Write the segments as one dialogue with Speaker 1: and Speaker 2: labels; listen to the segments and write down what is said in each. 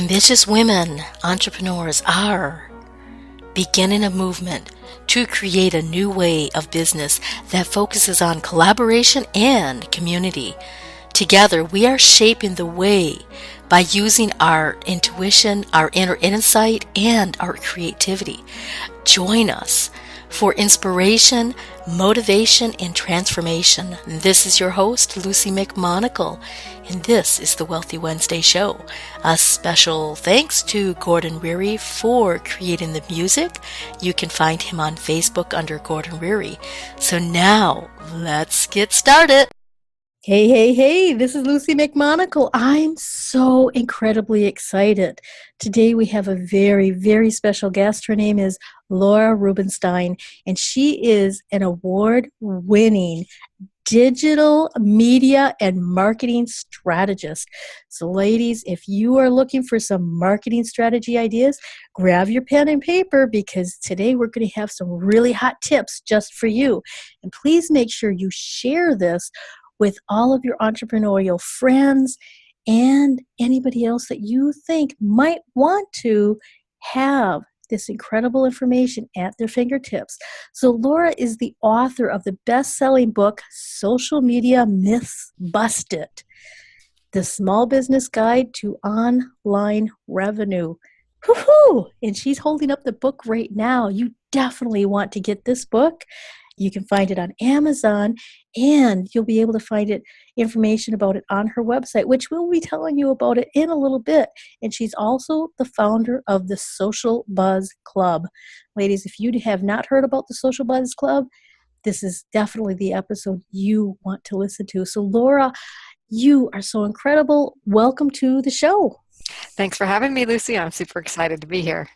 Speaker 1: Ambitious women, entrepreneurs are beginning a movement to create a new way of business that focuses on collaboration and community. Together, we are shaping the way by using our intuition, our inner insight, and our creativity. Join us for inspiration, motivation, and transformation. This is your host, Luci McMonagle, and this is the Wealthy Wednesday Show. A special thanks to Gordon Reary for creating the music. You can find him on Facebook under Gordon Reary. So now, let's get started. Hey, this is Luci McMonagle. I'm so incredibly excited. Today we have a very, very special guest. Her name is Laura Rubinstein, and she is an award-winning digital media and marketing strategist. So ladies, if you are looking for some marketing strategy ideas, grab your pen and paper because today we're going to have some really hot tips just for you. And please make sure you share this with all of your entrepreneurial friends and anybody else that you think might want to have this incredible information at their fingertips. So Laura is the author of the best-selling book, Social Media Myths Busted, The Small Business Guide to Online Revenue. Woohoo! And she's holding up the book right now. You definitely want to get this book. You can find it on Amazon, and you'll be able to find information about it on her website, which we'll be telling you about it in a little bit. And she's also the founder of the Social Buzz Club. Ladies, if you have not heard about the Social Buzz Club, this is definitely the episode you want to listen to. So Laura, you are so incredible. Welcome to the show.
Speaker 2: Thanks for having me, Lucy. I'm super excited to be here.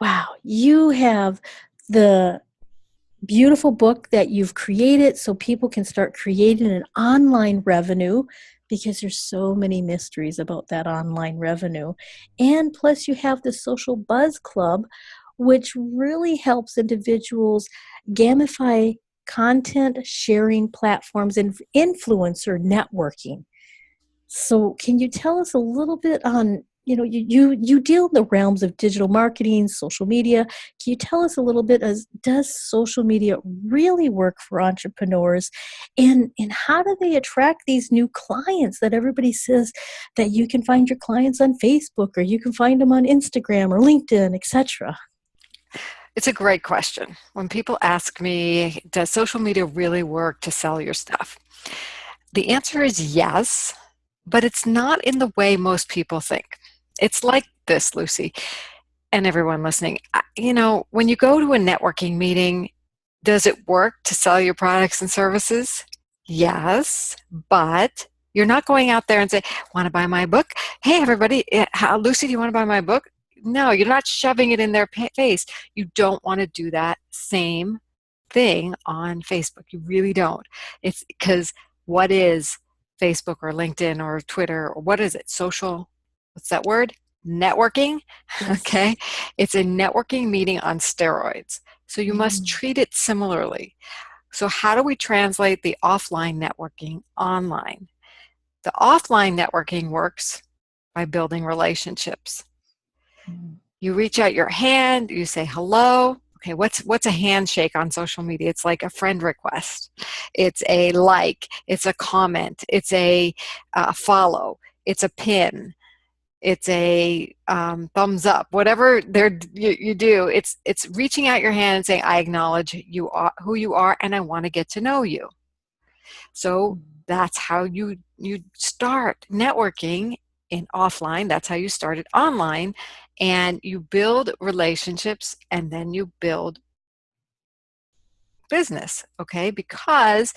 Speaker 1: Wow, you have the beautiful book that you've created so people can start creating an online revenue, because there's so many mysteries about that online revenue. And plus you have the Social Buzz Club, which really helps individuals gamify content sharing platforms and influencer networking. So can you tell us a little bit on, you deal in the realms of digital marketing, social media. Can you tell us a little bit as does social media really work for entrepreneurs, and how do they attract these new clients that everybody says that you can find your clients on Facebook or you can find them on Instagram or LinkedIn, etc.?
Speaker 2: It's a great question. When people ask me, does social media really work to sell your stuff? The answer is yes, but it's not in the way most people think. It's like this, Lucy, and everyone listening. When you go to a networking meeting, does it work to sell your products and services? Yes, but you're not going out there and say, want to buy my book? Hey, everybody, Lucy, do you want to buy my book? No, you're not shoving it in their face. You don't want to do that same thing on Facebook. You really don't. It's because what is Facebook or LinkedIn or Twitter, or what is it? Social, what's that word? Networking.
Speaker 1: Yes.
Speaker 2: Okay. It's a networking meeting on steroids. So you must treat it similarly. So how do we translate the offline networking online? The offline networking works by building relationships. You reach out your hand, you say hello. Okay, what's a handshake on social media? It's like a friend request. It's a like. It's a comment. It's a follow. It's a pin. It's a thumbs up. Whatever you do, it's reaching out your hand and saying, I acknowledge you are who you are, and I want to get to know you. So that's how you start networking in offline. That's how you start it online, and you build relationships, and then you build business. Okay, because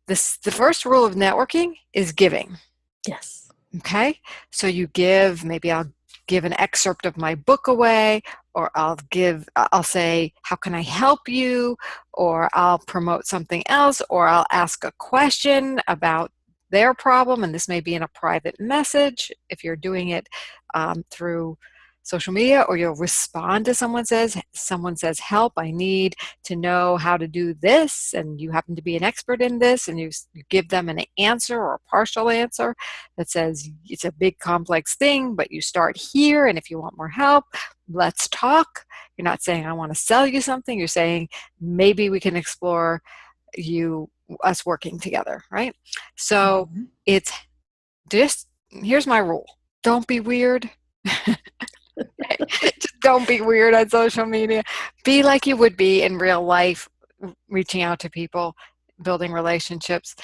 Speaker 2: the first rule of networking is giving.
Speaker 1: Yes.
Speaker 2: Okay, so you give. Maybe I'll give an excerpt of my book away, or I'll say, how can I help you? Or I'll promote something else, or I'll ask a question about their problem, and this may be in a private message if you're doing it through social media, or you'll respond to someone says, help, I need to know how to do this, and you happen to be an expert in this, and you give them an answer or a partial answer that says it's a big complex thing, but you start here, and if you want more help, let's talk. You're not saying I want to sell you something. You're saying maybe we can explore us working together, right? So it's just, here's my rule. Don't be weird. Just don't be weird on social media. Be like you would be in real life, reaching out to people, building relationships.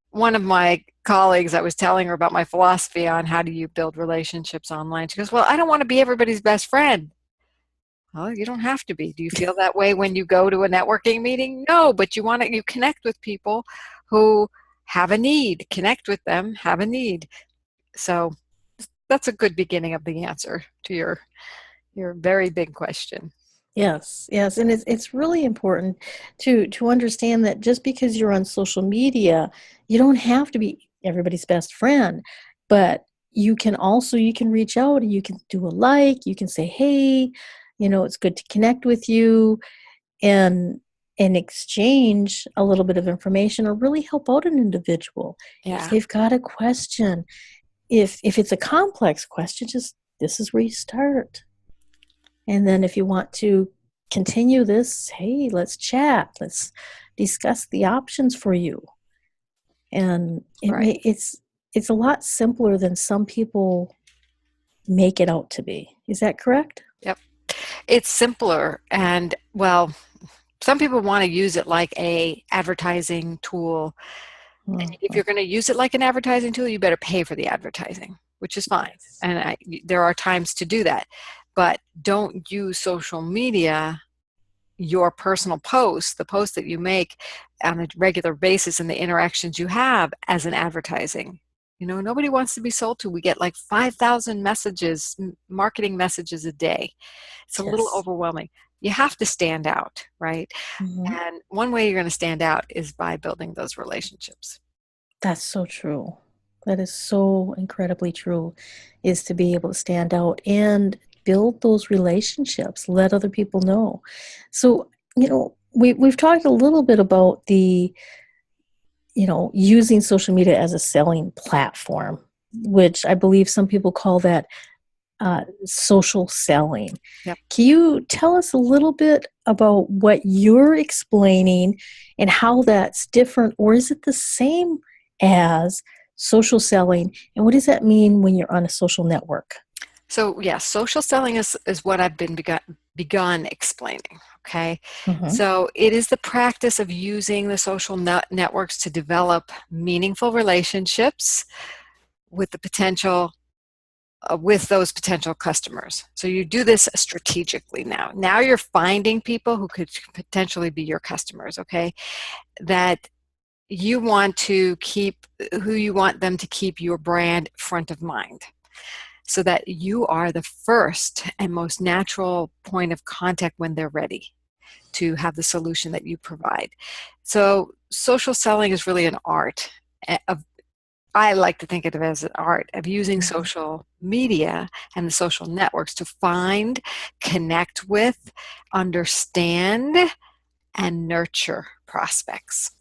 Speaker 2: One of my colleagues, I was telling her about my philosophy on how do you build relationships online. She goes, well, I don't want to be everybody's best friend. Well, you don't have to be. Do you feel that way when you go to a networking meeting? No, but you connect with people who have a need. Connect with them, have a need. So that's a good beginning of the answer to your very big question.
Speaker 1: Yes, and it's really important to understand that just because you're on social media, you don't have to be everybody's best friend, but you can reach out and you can do a like, you can say, hey, it's good to connect with you, and exchange a little bit of information or really help out an individual.
Speaker 2: Yeah.
Speaker 1: If they've got a question, if it's a complex question, just this is where you start. And then if you want to continue this, hey, let's chat. Let's discuss the options for you. And it's a lot simpler than some people make it out to be. Is that correct?
Speaker 2: Yep. It's simpler. And, well, some people want to use it like a advertising tool. And if you're going to use it like an advertising tool, you better pay for the advertising, which is fine. And there are times to do that. But don't use social media, your personal posts, the posts that you make on a regular basis and the interactions you have, as an advertising. Nobody wants to be sold to. We get like 5,000 messages, marketing messages a day. It's a little overwhelming. You have to stand out, right? Mm-hmm. And one way you're going to stand out is by building those relationships.
Speaker 1: That's so true. That is so incredibly true, is to be able to stand out and build those relationships, let other people know. So, we've talked a little bit about the, using social media as a selling platform, which I believe some people call that social selling.
Speaker 2: Yep.
Speaker 1: Can you tell us a little bit about what you're explaining and how that's different, or is it the same as social selling? And what does that mean when you're on a social network?
Speaker 2: So, yes, social selling is what I've begun explaining, okay? Mm-hmm. So it is the practice of using the social networks to develop meaningful relationships with with those potential customers. So you do this strategically now. Now you're finding people who could potentially be your customers, okay? That you want to keep, who you want them to keep your brand front of mind, so that you are the first and most natural point of contact when they're ready to have the solution that you provide. So social selling is really an art of, I like to think of it as an art of using social media and the social networks to find, connect with, understand, and nurture prospects.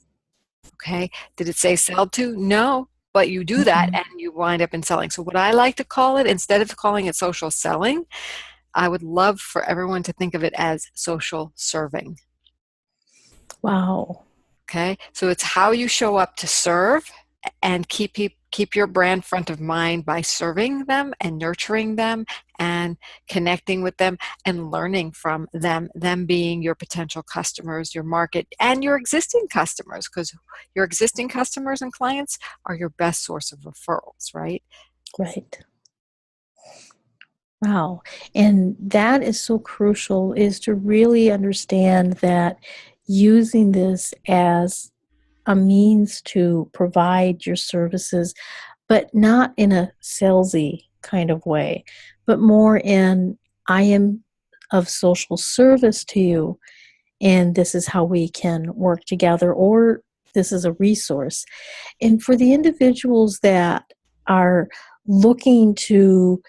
Speaker 2: Okay? Did it say sell to? No. But you do that and you wind up in selling. So what I like to call it, instead of calling it social selling, I would love for everyone to think of it as social serving.
Speaker 1: Wow.
Speaker 2: Okay? So it's how you show up to serve and keep your brand front of mind by serving them and nurturing them and connecting with them and learning from them being your potential customers, your market, and your existing customers, because your existing customers and clients are your best source of referrals, right?
Speaker 1: Right. Wow. And that is so crucial, is to really understand that using this as a means to provide your services, but not in a salesy kind of way, but more in, I am of social service to you, and this is how we can work together, or this is a resource. And for the individuals that are looking to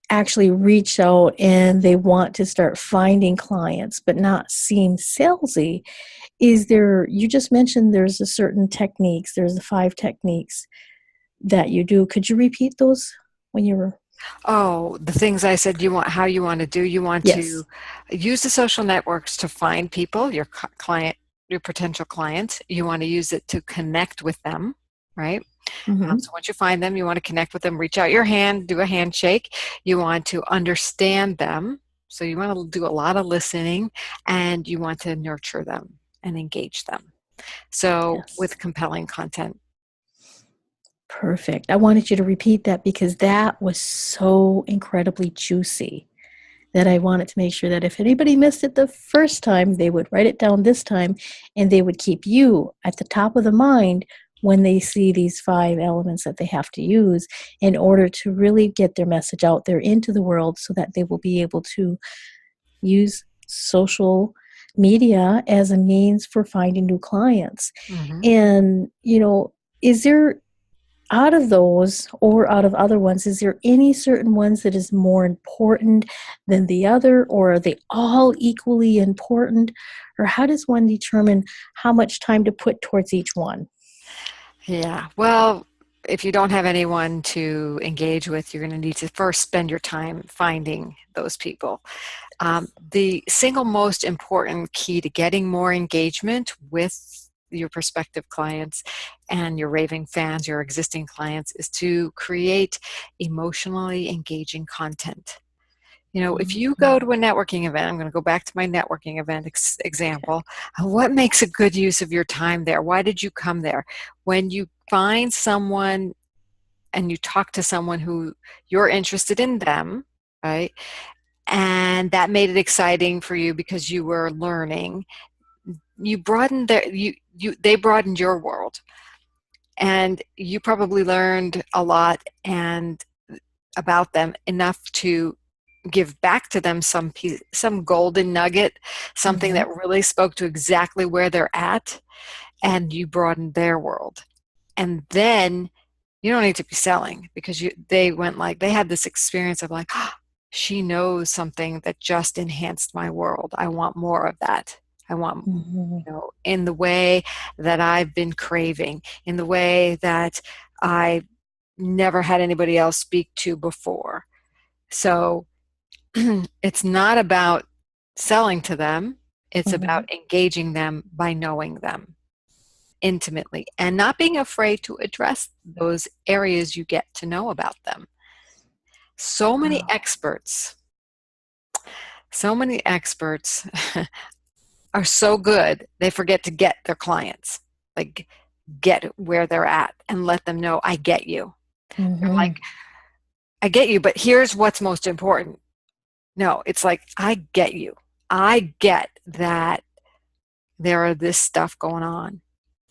Speaker 3: actually reach out and they want to start finding clients but not seem salesy, is there, you just mentioned there's a certain techniques, there's the 5 techniques that you do. Could you repeat those when you were?
Speaker 2: Oh, the things I said you want, how you want to do, you want
Speaker 3: Yes.
Speaker 2: to use the social networks to find people, your client, your potential clients. You want to use it to connect with them, right?
Speaker 3: Mm-hmm.
Speaker 2: So once you find them, you want to connect with them, reach out your hand, do a handshake. You want to understand them. So you want to do a lot of listening, and you want to nurture them and engage them. So
Speaker 3: Yes.
Speaker 2: with compelling content.
Speaker 3: Perfect. I wanted you to repeat that because that was so incredibly juicy that I wanted to make sure that if anybody missed it the first time, they would write it down this time and they would keep you at the top of the mind when they see these 5 elements that they have to use in order to really get their message out there into the world so that they will be able to use social media as a means for finding new clients.
Speaker 2: Mm-hmm.
Speaker 3: And, is there, out of those or out of other ones, is there any certain ones that is more important than the other, or are they all equally important? Or how does one determine how much time to put towards each one?
Speaker 2: Yeah. Well, if you don't have anyone to engage with, you're going to need to first spend your time finding those people. The single most important key to getting more engagement with your prospective clients and your raving fans, your existing clients, is to create emotionally engaging content. If you go
Speaker 3: Mhm.
Speaker 2: to a networking event, I'm going to go back to my networking event example. What makes a good use of your time there? Why did you come there? When you find someone and you talk to someone who you're interested in them, right? And that made it exciting for you because you were learning. You broadened they broadened your world, and you probably learned a lot and about them enough to give back to them some golden nugget, something
Speaker 3: Mhm.
Speaker 2: that really spoke to exactly where they're at, and you broadened their world. And then you don't need to be selling because they had this experience of like, oh, she knows something that just enhanced my world. I want more of that. I want,
Speaker 3: Mhm.
Speaker 2: in the way that I've been craving, in the way that I never had anybody else speak to before. So it's not about selling to them, it's
Speaker 3: Mhm.
Speaker 2: about engaging them by knowing them intimately and not being afraid to address those areas you get to know about them. So many
Speaker 3: Wow.
Speaker 2: experts, so many experts are so good, they forget to get their clients, like get where they're at and let them know, I get you. They're like,
Speaker 3: Mhm.
Speaker 2: I get you, but here's what's most important. No, it's like, I get you. I get that there are this stuff going on.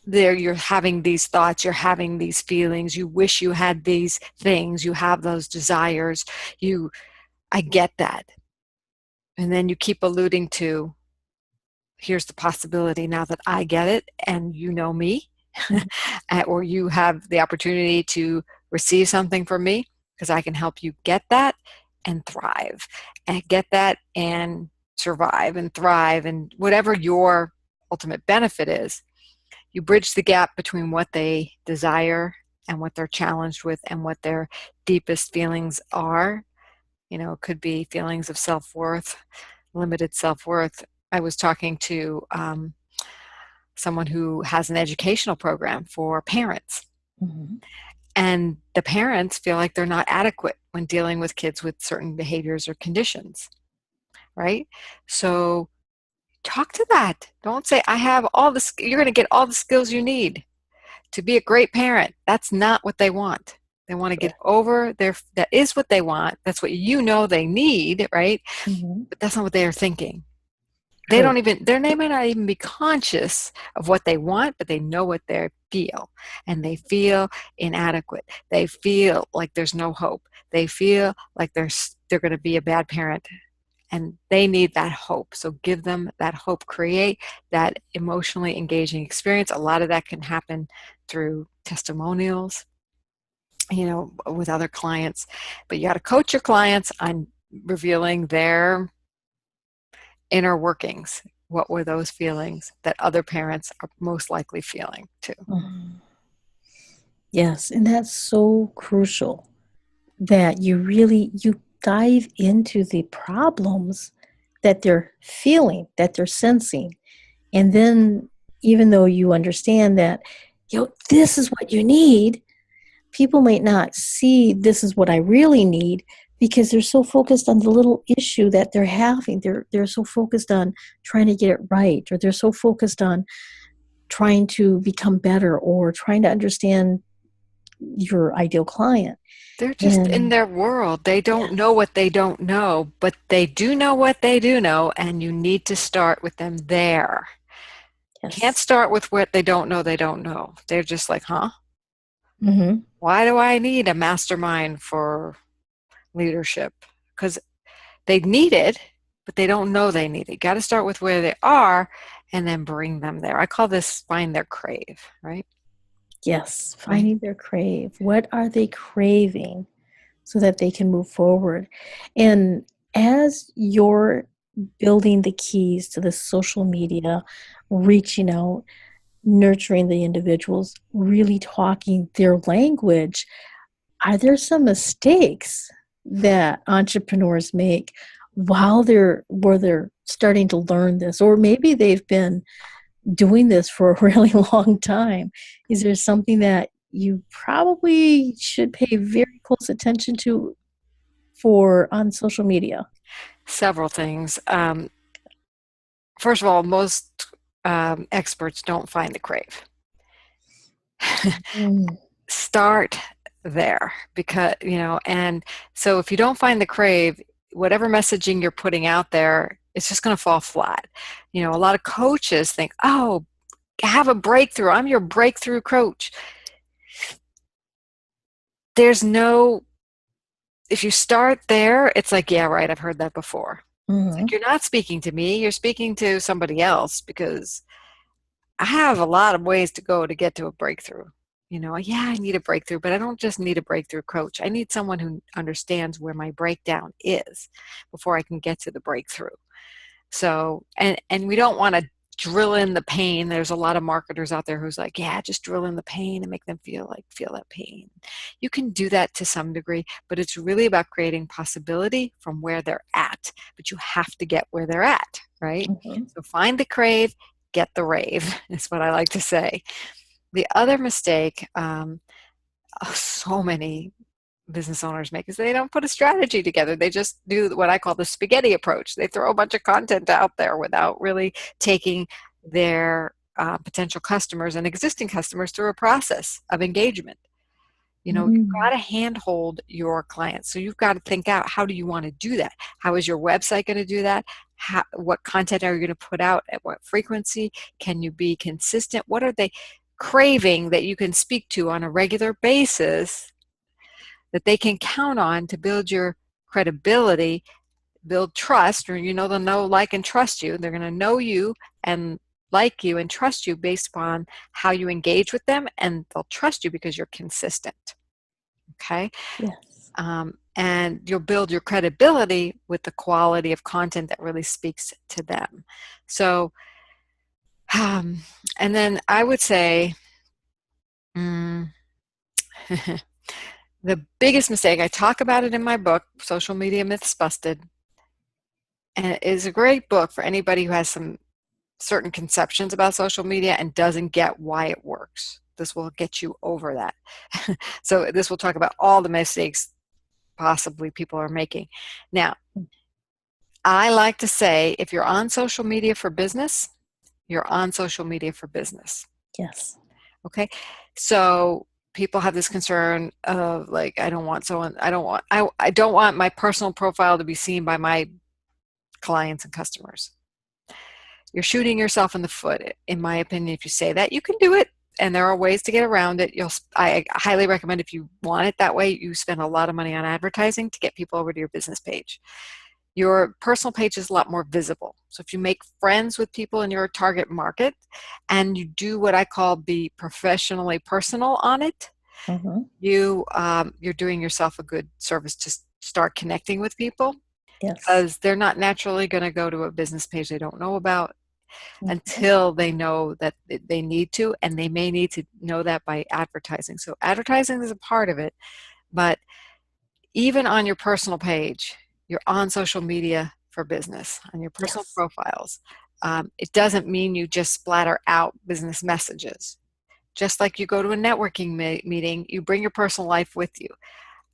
Speaker 2: There, you're having these thoughts, you're having these feelings, you wish you had these things, you have those desires. I get that. And then you keep alluding to, here's the possibility now that I get it and you know me,
Speaker 3: Mhm.
Speaker 2: or you have the opportunity to receive something from me because I can help you get that and thrive, and get that and survive and thrive, and whatever your ultimate benefit is. You bridge the gap between what they desire and what they're challenged with and what their deepest feelings are. It could be feelings of self-worth, limited self-worth. I was talking to someone who has an educational program for parents,
Speaker 3: Mhm.
Speaker 2: and the parents feel like they're not adequate when dealing with kids with certain behaviors or conditions, right? So talk to that. Don't say, I have all the, you're going to get all the skills you need to be a great parent. That's not what they want. They want to get
Speaker 3: Correct.
Speaker 2: over that is what they want. That's what they need, right?
Speaker 3: Mhm.
Speaker 2: But that's not what they are thinking.
Speaker 3: True.
Speaker 2: They may not even be conscious of what they want, but they know what they feel. And they feel inadequate. They feel like there's no hope. They feel like they're going to be a bad parent, and they need that hope. So give them that hope, create that emotionally engaging experience. A lot of that can happen through testimonials, with other clients. But you got to coach your clients on revealing their inner workings. What were those feelings that other parents are most likely feeling too?
Speaker 3: Mhm. Yes, and that's so crucial that you dive into the problems that they're feeling, that they're sensing. And then even though you understand that, this is what you need, people might not see this is what I really need because they're so focused on the little issue that they're having. They're so focused on trying to get it right, or they're so focused on trying to become better or trying to understand your ideal client.
Speaker 2: They're just in
Speaker 3: And
Speaker 2: their world. They don't know
Speaker 3: yes,
Speaker 2: what they don't know, but they do know what they do know, and you need to start with them there. Can't
Speaker 3: yes.
Speaker 2: start with what they don't know they don't know. They're just like, huh?
Speaker 3: Mm-hmm.
Speaker 2: Why do I need a mastermind for leadership? Because they need it, but they don't know they need it. Got to start with where they are and then bring them there. I call this find their crave, right?
Speaker 3: Yes,
Speaker 2: Right.
Speaker 3: finding their crave. What are they craving so that they can move forward? And as you're building the keys to the social media, reaching out, nurturing the individuals, really talking their language, are there some mistakes that entrepreneurs make where they're starting to learn this? Or maybe they've been doing this for a really long time. Is there something that you probably should pay very close attention to for on social media?
Speaker 2: Several things. First of all, most experts don't find the crave.
Speaker 3: Mm,
Speaker 2: Start there because, and so if you don't find the crave, whatever messaging you're putting out there, it's just going to fall flat. A lot of coaches think, oh, have a breakthrough. I'm your breakthrough coach. There's no, if you start there, it's like, yeah, right, I've heard that before. It's like,
Speaker 3: mhm,
Speaker 2: you're not speaking to me, you're speaking to somebody else because I have a lot of ways to go to get to a breakthrough. Yeah, I need a breakthrough, but I don't just need a breakthrough coach. I need someone who understands where my breakdown is before I can get to the breakthrough. So, and we don't want to drill in the pain. There's a lot of marketers out there who's like, yeah, just drill in the pain and make them feel that pain. You can do that to some degree, but it's really about creating possibility from where they're at. But you have to get where they're at, right?
Speaker 3: mhm.
Speaker 2: So find the crave, get the rave, is what I like to say. The other mistake, so many business owners make is they don't put a strategy together. They just do what I call the spaghetti approach. They throw a bunch of content out there without really taking their potential customers and existing customers through a process of engagement. You've got
Speaker 3: Mm,
Speaker 2: to handhold your clients. So you've got to think out, how do you want to do that? How is your website going to do that? What content are you going to put out at what frequency? Can you be consistent? What are they craving that you can speak to on a regular basis that they can count on to build your credibility, build trust, or they'll know, like, and trust you. They're going to know you and like you and trust you based upon how you engage with them, and they'll trust you because you're consistent. Okay?
Speaker 3: yes.
Speaker 2: And you'll build your credibility with the quality of content that really speaks to them. So, and then I would say, mm, the biggest mistake, I talk about it in my book, Social Media Myths Busted, and it is a great book for anybody who has some certain conceptions about social media and doesn't get why it works. This will get you over that. So this will talk about all the mistakes possibly people are making. Now, I like to say, if you're on social media for business, you're on social media for business.
Speaker 3: Yes.
Speaker 2: Okay? So people have this concern of, like, I don't want my personal profile to be seen by my clients and customers. You're shooting yourself in the foot, in my opinion. If you say that, you can do it, and there are ways to get around it. I highly recommend, if you want it that way, you spend a lot of money on advertising to get people over to your business page. Your personal page is a lot more visible. So if you make friends with people in your target market and you do what I call be professionally personal on it, you're doing yourself a good service to start connecting with people,
Speaker 3: Yes.
Speaker 2: because they're not naturally going to go to a business page they don't know about
Speaker 3: Mhm.
Speaker 2: until they know that they need to, and they may need to know that by advertising. So advertising is a part of it, but even on your personal page, you're on social media for business, on your personal
Speaker 3: Yes.
Speaker 2: profiles. It doesn't mean you just splatter out business messages. Just like you go to a networking meeting, you bring your personal life with you.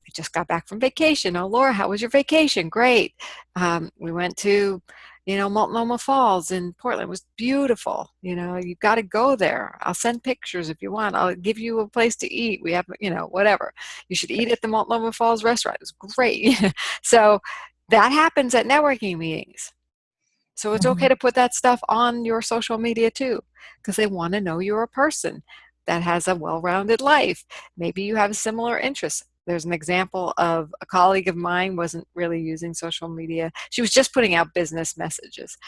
Speaker 2: I just got back from vacation. Oh, Laura, how was your vacation? Great. We went to, Multnomah Falls in Portland. It was beautiful. You got to go there. I'll send pictures if you want. I'll give you a place to eat. We have, whatever. You should eat at the Multnomah Falls restaurant. It was great. So that happens at networking meetings. So it's okay to put that stuff on your social media too, because they want to know you're a person that has a well-rounded life. Maybe you have similar interests. There's an example of a colleague of mine wasn't really using social media. She was just putting out business messages.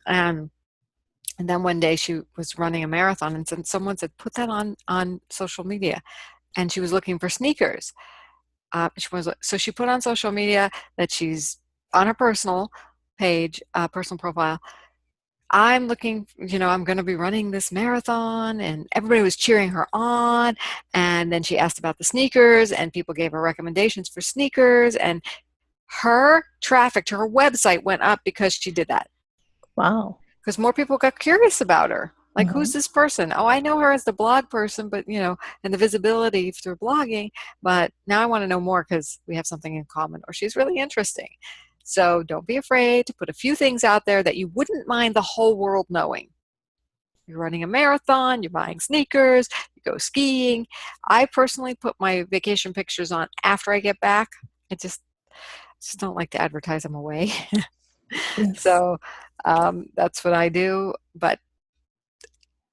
Speaker 2: And then one day she was running a marathon, and someone said, put that on social media. And she was looking for sneakers. So she put on social media that she's on her personal page, personal profile. I'm looking, I'm going to be running this marathon, and everybody was cheering her on. And then she asked about the sneakers, and people gave her recommendations for sneakers, and her traffic to her website went up because she did that.
Speaker 3: Wow.
Speaker 2: Because more people got curious about her. Like, who's this person? Oh, I know her as the blog person, but, and the visibility through blogging, but now I want to know more because we have something in common, or she's really interesting. So don't be afraid to put a few things out there that you wouldn't mind the whole world knowing. You're running a marathon, you're buying sneakers, you go skiing. I personally put my vacation pictures on after I get back. I just don't like to advertise them away.
Speaker 3: Yes.
Speaker 2: So that's what I do. But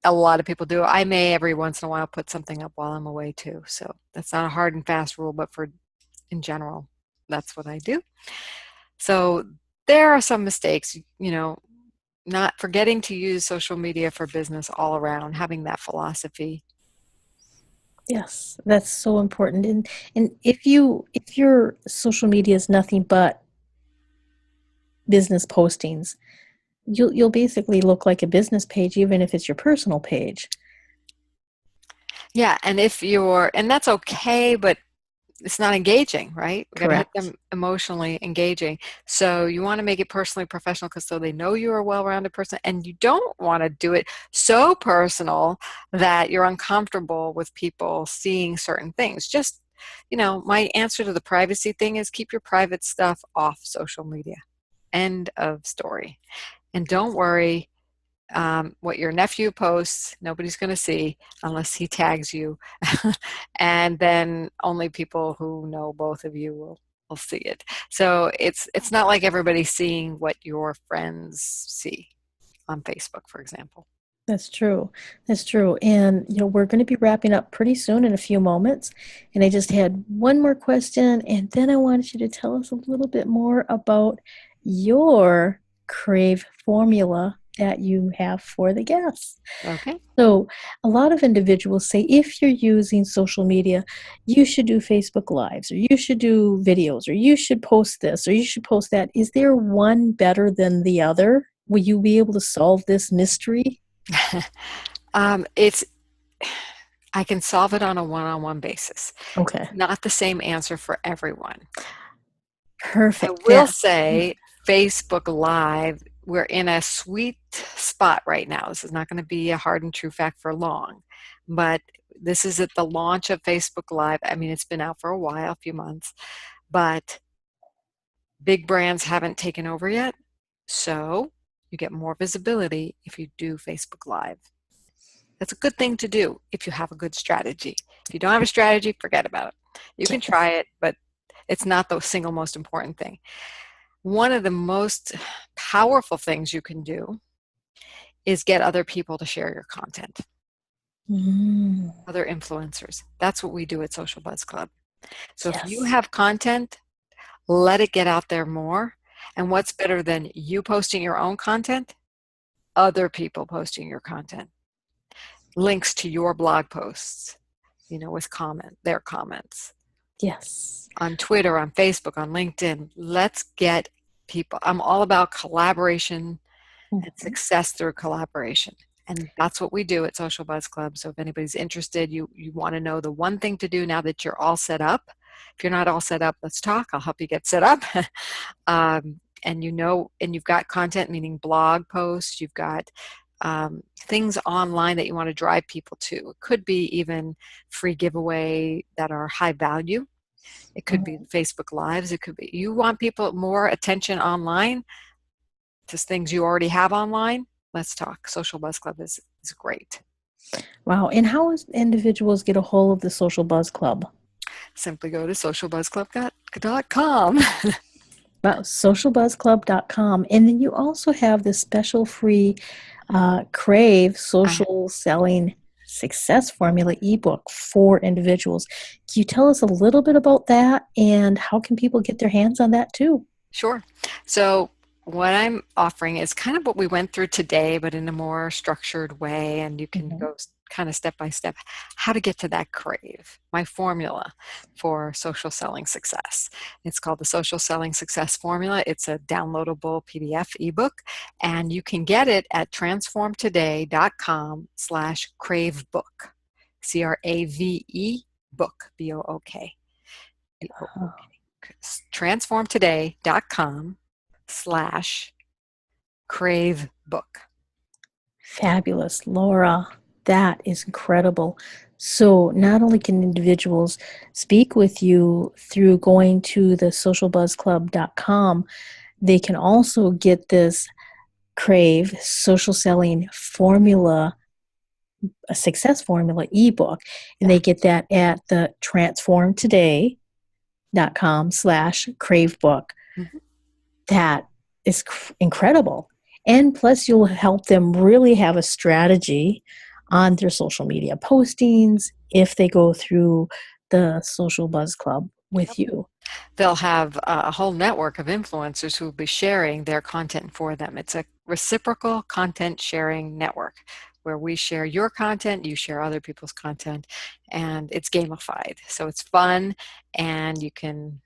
Speaker 2: a lot of people do. I may every once in a while put something up while I'm away too. So that's not a hard and fast rule, but in general, that's what I do. So there are some mistakes, not forgetting to use social media for business all around, having that philosophy.
Speaker 3: Yes, that's so important. And if your social media is nothing but business postings, you'll basically look like a business page, even if it's your personal page.
Speaker 2: Yeah, and and that's okay, but it's not engaging, right? We got to hit
Speaker 3: Correct.
Speaker 2: them emotionally engaging. So you want to make it personally professional, because so they know you're a well-rounded person, and you don't want to do it so personal that you're uncomfortable with people seeing certain things. Just, my answer to the privacy thing is keep your private stuff off social media. End of story. And don't worry. What your nephew posts, nobody's going to see unless he tags you. And then only people who know both of you will see it. So it's not like everybody's seeing what your friends see on Facebook, for example.
Speaker 3: That's true. That's true. And we're going to be wrapping up pretty soon in a few moments. And I just had one more question, and then I wanted you to tell us a little bit more about your Crave formula that you have for the guests.
Speaker 2: Okay.
Speaker 3: So, a lot of individuals say if you're using social media, you should do Facebook Lives, or you should do videos, or you should post this, or you should post that. Is there one better than the other? Will you be able to solve this mystery?
Speaker 2: I can solve it on a one-on-one basis.
Speaker 3: Okay.
Speaker 2: Not the same answer for everyone. I
Speaker 3: Perfect.
Speaker 2: will say Facebook Live, we're in a sweet spot right now. This is not going to be a hard and true fact for long, but this is at the launch of Facebook Live. I mean, it's been out for a while, a few months, but big brands haven't taken over yet. So you get more visibility if you do Facebook Live. That's a good thing to do if you have a good strategy. If you don't have a strategy, forget about it. You can try it, but it's not the single most important thing. One of the most powerful things you can do is get other people to share your content. Other influencers. That's what we do at Social Buzz Club. So if you have content, let it get out there more. And what's better than you posting your own content? Other people posting your content. Links to your blog posts. with their comments.
Speaker 3: Yes.
Speaker 2: On Twitter, on Facebook, on LinkedIn. Let's get people. I'm all about collaboration and success through collaboration. And that's what we do at Social Buzz Club. So if anybody's interested, you want to know the one thing to do now that you're all set up. If you're not all set up, let's talk. I'll help you get set up. And you've got content, meaning blog posts, you've got things online that you want to drive people to. It could be even free giveaway that are high value. It could be Facebook Lives. It could be you want people more attention online to things you already have online. Let's talk. Social Buzz Club is great.
Speaker 3: Wow. And how does individuals get a hold of the Social Buzz Club?
Speaker 2: Simply go to socialbuzzclub.com.
Speaker 3: Wow, socialbuzzclub.com. And then you also have this special free Crave social selling success formula ebook for individuals. Can you tell us a little bit about that, and how can people get their hands on that too?
Speaker 2: Sure. So what I'm offering is kind of what we went through today, but in a more structured way, and you can go kind of step by step how to get to that crave, my formula for social selling success. It's called the Social Selling Success Formula. It's a downloadable PDF ebook, and you can get it at transformtoday.com/cravebook, CRAVE book, BOOK. transformtoday.com/cravebook.
Speaker 3: Fabulous, Laura. That is incredible. So not only can individuals speak with you through going to the socialbuzzclub.com, they can also get this Crave social selling formula, a success formula ebook, and they get that at the transformtoday.com/cravebook. That is incredible. And plus, you'll help them really have a strategy on their social media postings if they go through the Social Buzz Club with you.
Speaker 2: They'll have a whole network of influencers who will be sharing their content for them. It's a reciprocal content sharing network where we share your content, you share other people's content, and it's gamified. So it's fun, and you can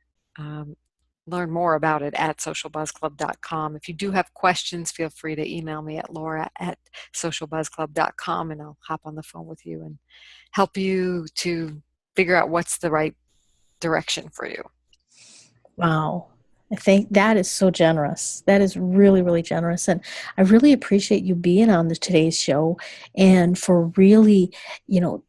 Speaker 2: learn more about it at socialbuzzclub.com. If you do have questions, feel free to email me at laura@socialbuzzclub.com, and I'll hop on the phone with you and help you to figure out what's the right direction for you.
Speaker 3: Wow. I think that is so generous. That is really, really generous. And I really appreciate you being on today's show, and for really,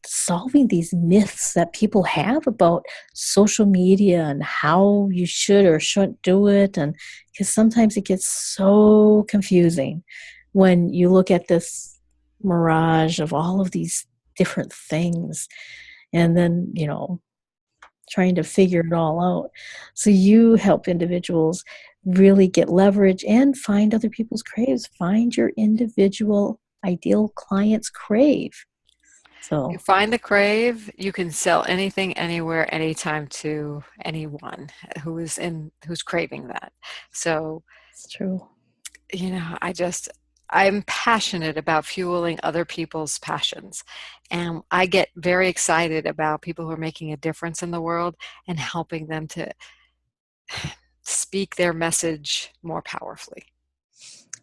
Speaker 3: solving these myths that people have about social media and how you should or shouldn't do it. And because sometimes it gets so confusing when you look at this mirage of all of these different things, and then, trying to figure it all out. So you help individuals really get leverage and find other people's craves. Find your individual ideal client's crave. So
Speaker 2: you find the crave, you can sell anything, anywhere, anytime to anyone who's craving that. So
Speaker 3: it's true.
Speaker 2: I'm passionate about fueling other people's passions. And I get very excited about people who are making a difference in the world and helping them to speak their message more powerfully.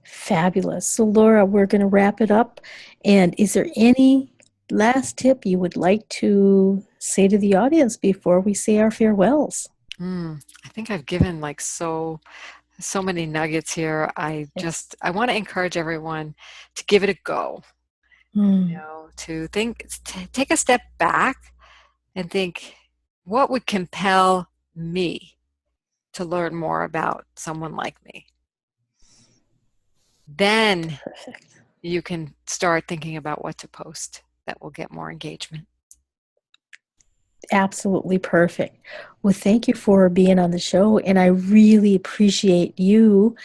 Speaker 3: Fabulous. So Laura, we're going to wrap it up. And is there any last tip you would like to say to the audience before we say our farewells?
Speaker 2: I think I've given so many nuggets here. I want to encourage everyone to give it a go. To take a step back and think, what would compel me to learn more about someone like me? Then you can start thinking about what to post that will get more engagement.
Speaker 3: Absolutely perfect. Well, thank you for being on the show, and I really appreciate you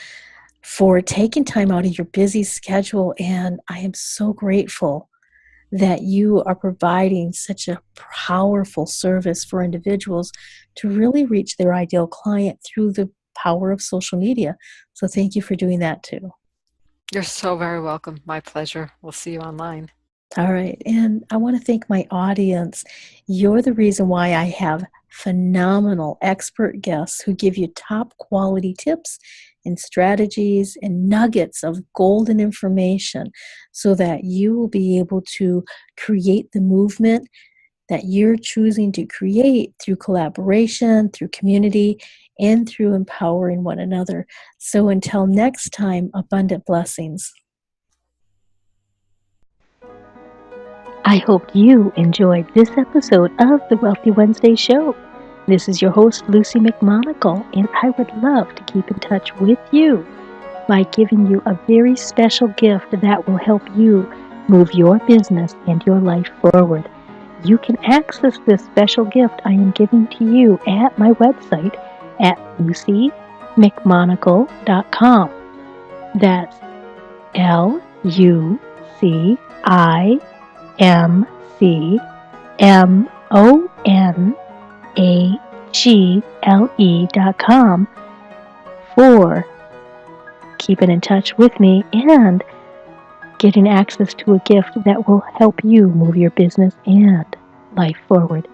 Speaker 3: for taking time out of your busy schedule, and I am so grateful that you are providing such a powerful service for individuals to really reach their ideal client through the power of social media. So thank you for doing that too.
Speaker 2: You're so very welcome. My pleasure. We'll see you online.
Speaker 3: All right. And I want to thank my audience. You're the reason why I have phenomenal expert guests who give you top quality tips and strategies and nuggets of golden information so that you will be able to create the movement that you're choosing to create through collaboration, through community, and through empowering one another. So until next time, abundant blessings. I hope you enjoyed this episode of the Wealthy Wednesday Show. This is your host, Luci McMonagle, and I would love to keep in touch with you by giving you a very special gift that will help you move your business and your life forward. You can access this special gift I am giving to you at my website at lucimcmonagle.com. That's LuciMcMonagle.com for keeping in touch with me and getting access to a gift that will help you move your business and life forward.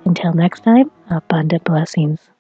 Speaker 3: Until next time, abundant blessings.